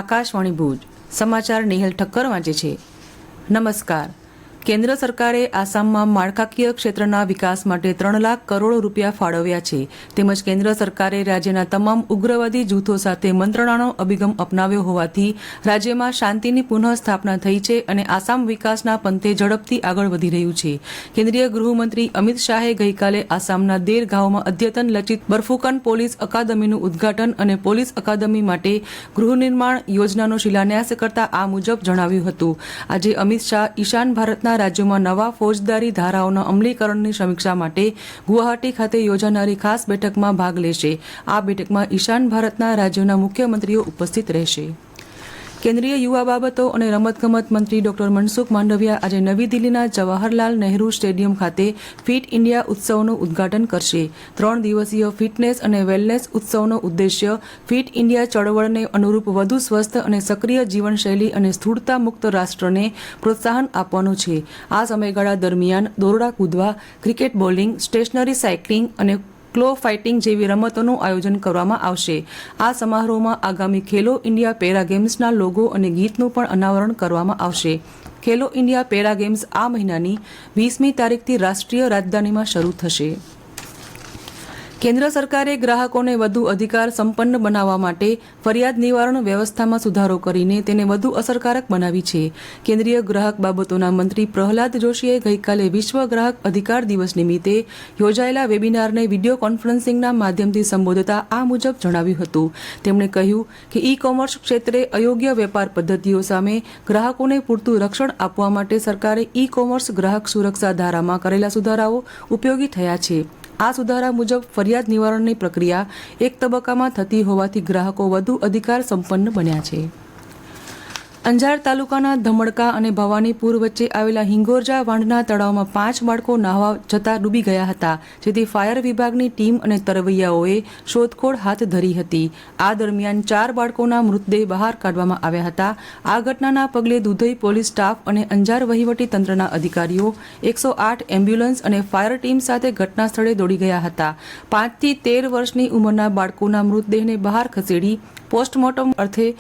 આકાશવાણી ભુજ સમાચાર નિહેલ ઠક્કર વાંચે છે. નમસ્કાર. કેન્દ્ર સરકારે આસામમાં માળખાકીય ક્ષેત્રના વિકાસ માટે 3 લાખ કરોડ રૂપિયા ફાળવ્યા છે. તેમજ કેન્દ્ર સરકારે રાજ્યના તમામ ઉગ્રવાદી જૂથો સાથે મંત્રણાનો અભિગમ અપનાવ્યો હોવાથી રાજ્યમાં શાંતિની પુનઃસ્થાપના થઈ છે અને આસામ વિકાસના પંથે ઝડપથી આગળ વધી રહ્યું છે. કેન્દ્રીય ગૃહમંત્રી અમિત શાહે ગઈકાલે આસામના દેરગાંવમાં અદ્યતન લચિત બરફુકન પોલીસ અકાદમીનું ઉદ્ઘાટન અને પોલીસ અકાદમી માટે ગૃહનિર્માણ યોજનાનો શિલાન્યાસ કરતા આ મુજબ જણાવ્યું હતું. આજે અમિત શાહ ઈશાન ભારતના રાજ્યોમાં નવા ફોજદારી ધારાઓના અમલીકરણની સમીક્ષા માટે ગુવાહાટી ખાતે યોજાનારી ખાસ બેઠકમાં ભાગ લેશે. આ બેઠકમાં ઈશાન ભારતના રાજ્યોના મુખ્યમંત્રીઓ ઉપસ્થિત રહેશે. કેન્દ્રીય યુવા બાબતો અને રમતગમત મંત્રી ડોક્ટર મનસુખ માંડવિયા આજે નવી દિલ્હીના જવાહરલાલ નહેરુ સ્ટેડિયમ ખાતે ફિટ ઇન્ડિયા ઉત્સવનું ઉદ્ઘાટન કરશે. 3 દિવસીય ફિટનેસ અને વેલનેસ ઉત્સવનો ઉદ્દેશ્ય ફિટ ઇન્ડિયા ચળવળને અનુરૂપ વધુ સ્વસ્થ અને સક્રિય જીવનશૈલી અને સ્થૂળતા મુક્ત રાષ્ટ્રને પ્રોત્સાહન આપવાનો છે. આ સમયગાળા દરમિયાન દોરડા કૂદવા, ક્રિકેટ, બોલિંગ, સ્ટેશનરી સાયકલિંગ અને ક્લો ફાઇટિંગ જેવી રમતોનું આયોજન કરવામાં આવશે. આ સમારોહમાં આગામી ખેલો ઇન્ડિયા પેરા ગેમ્સના લોગો અને ગીતનું પણ અનાવરણ કરવામાં આવશે. ખેલો ઇન્ડિયા પેરા ગેમ્સ આ મહિનાની 20મી તારીખથી રાષ્ટ્રીય રાજધાનીમાં શરૂ થશે. કેન્દ્ર સરકારે ગ્રાહકોને વધુ અધિકાર સંપન્ન બનાવવા માટે ફરિયાદ નિવારણ વ્યવસ્થામાં સુધારો કરીને તેને વધુ અસરકારક બનાવી છે. કેન્દ્રીય ગ્રાહક બાબતોના મંત્રી પ્રહલાદ જોશીએ ગઈકાલે વિશ્વ ગ્રાહક અધિકાર દિવસ નિમિત્તે યોજાયેલા વેબિનારને વિડીયો કોન્ફરન્સિંગના માધ્યમથી સંબોધતા આ મુજબ જણાવ્યું હતું. તેમણે કહ્યું કે ઈ કોમર્સ ક્ષેત્રે અયોગ્ય વેપાર પદ્ધતિઓ સામે ગ્રાહકોને પૂરતું રક્ષણ આપવા માટે સરકારે ઈ કોમર્સ ગ્રાહક સુરક્ષા ધારામાં કરેલા સુધારાઓ ઉપયોગી થયા છે. આ સુધારા મુજબ ફરિયાદ નિવારણની પ્રક્રિયા એક તબક્કામાં થતી હોવાથી ગ્રાહકો વધુ અધિકાર સંપન્ન બન્યા છે. અંજાર તાલુકાના ધમડકા અને ભવાનીપુર વચ્ચે આવેલા હિંગોરજા વાંઢના તળાવમાં 5 બાળકો નાહવા જતા ડૂબી ગયા હતા, જેથી ફાયર વિભાગની ટીમ અને તરવૈયાઓએ શોધખોળ હાથ ધરી હતી. આ દરમિયાન 4 બાળકોના મૃતદેહ બહાર કાઢવામાં આવ્યા હતા. આ ઘટનાના પગલે દુધઈ પોલીસ સ્ટાફ અને અંજાર વહીવટી તંત્રના અધિકારીઓ 108 એમ્બ્યુલન્સ અને ફાયર ટીમ સાથે ઘટના સ્થળે દોડી ગયા હતા. 5 થી 13 વર્ષની ઉંમરના બાળકોના મૃતદેહને બહાર ખસેડી પોસ્ટમોર્ટમ અર્થે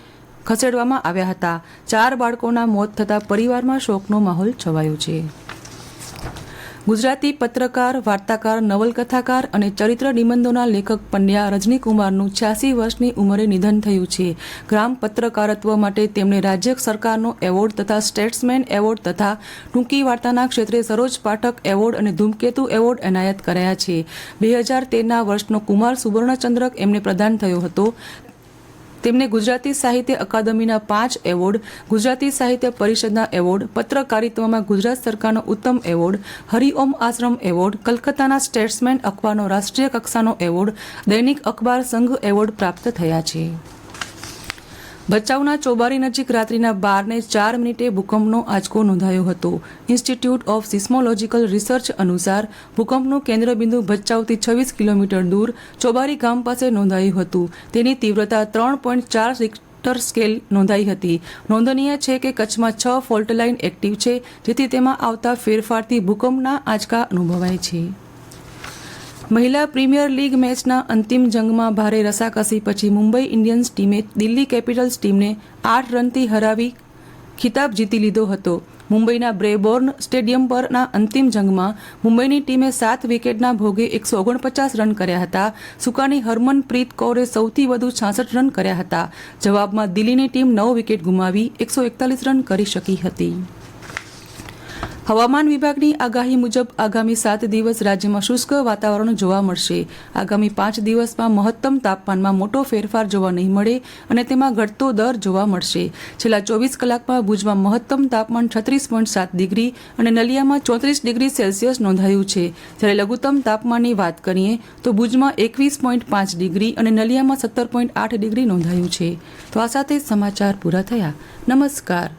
ખસેડવામાં આવ્યા હતા. 4 બાળકોના મોત થતાં પરિવારમાં શોકનો માહોલ છવાયો છે. ગુજરાતી પત્રકાર, વાર્તાકાર, નવલકથાકાર અને ચરિત્ર નિબંધોના લેખક પંડ્યા રજનીકુમારનું 86 વર્ષની ઉંમરે નિધન થયું છે. ગ્રામ પત્રકારત્વ માટે તેમણે રાજ્ય સરકારનો એવોર્ડ તથા સ્ટેટ્સમેન એવોર્ડ તથા ટૂંકી વાર્તાના ક્ષેત્રે સરોજ પાઠક એવોર્ડ અને ધૂમકેતુ એવોર્ડ એનાયત કરાયા છે. 2013ના વર્ષનો કુમાર સુવર્ણચંદ્રક એમને પ્રદાન થયો હતો. તેમને ગુજરાતી સાહિત્ય અકાદમીના 5 એવોર્ડ, ગુજરાતી સાહિત્ય પરિષદના એવોર્ડ, પત્રકારિત્વમાં ગુજરાત સરકારનો ઉત્તમ એવોર્ડ, હરિઓમ આશ્રમ એવોર્ડ, કલકત્તાના સ્ટેટ્સમેન અખબારનો રાષ્ટ્રીય કક્ષાનો એવોર્ડ, દૈનિક અખબાર સંઘ એવોર્ડ પ્રાપ્ત થયા છે. ભચાઉના ચોબારી નજીક રાત્રિના 12:04 ભૂકંપનો આંચકો નોંધાયો હતો. ઇન્સ્ટિટ્યૂટ ઓફ સિસ્મોલોજીકલ રિસર્ચ અનુસાર ભૂકંપનું કેન્દ્રબિંદુ ભચાઉથી 26 કિલોમીટર દૂર ચોબારી ગામ પાસે નોંધાયું હતું. તેની તીવ્રતા 3.4 રિક્ટર સ્કેલ નોંધાઈ હતી. નોંધનીય છે કે કચ્છમાં 6 ફોલ્ટ લાઇન એક્ટિવ છે, જેથી તેમાં આવતા ફેરફારથી ભૂકંપના આંચકા અનુભવાય છે. મહિલા પ્રીમિયર લીગ મેચના અંતિમ જંગમાં ભારે રસાકસી પછી મુંબઈ ઇન્ડિયન્સ ટીમે દિલ્હી કેપિટલ્સ ટીમને 8 રનથી હરાવી ખિતાબ જીતી લીધો હતો. મુંબઈના બ્રેબોર્ન સ્ટેડિયમ પરના અંતિમ જંગમાં મુંબઈની ટીમે 7 વિકેટના ભોગે 149 રન કર્યા હતા. સુકાની હરમનપ્રીત કૌરે સૌથી વધુ 66 રન કર્યા હતા. જવાબમાં દિલ્હીની ટીમ 9 વિકેટ ગુમાવી 141 રન કરી શકી હતી. હવામાન વિભાગની આગાહી મુજબ આગામી 7 દિવસ રાજ્યમાં શુષ્ક વાતાવરણ જોવા મળશે. આગામી 5 દિવસમાં મહત્તમ તાપમાનમાં મોટો ફેરફાર જોવા નહીં મળે અને તેમાં ઘટતો દર જોવા મળશે. છેલ્લા 24 કલાકમાં ભુજમાં મહત્તમ તાપમાન 36.7 ડિગ્રી અને નલિયામાં 34 ડિગ્રી સેલ્સિયસ નોંધાયું છે. જ્યારે લઘુત્તમ તાપમાનની વાત કરીએ તો ભુજમાં 21.5 ડિગ્રી અને નલિયામાં 17.8 ડિગ્રી નોંધાયું છે. તો આ સાથે સમાચાર પૂરા થયા. નમસ્કાર.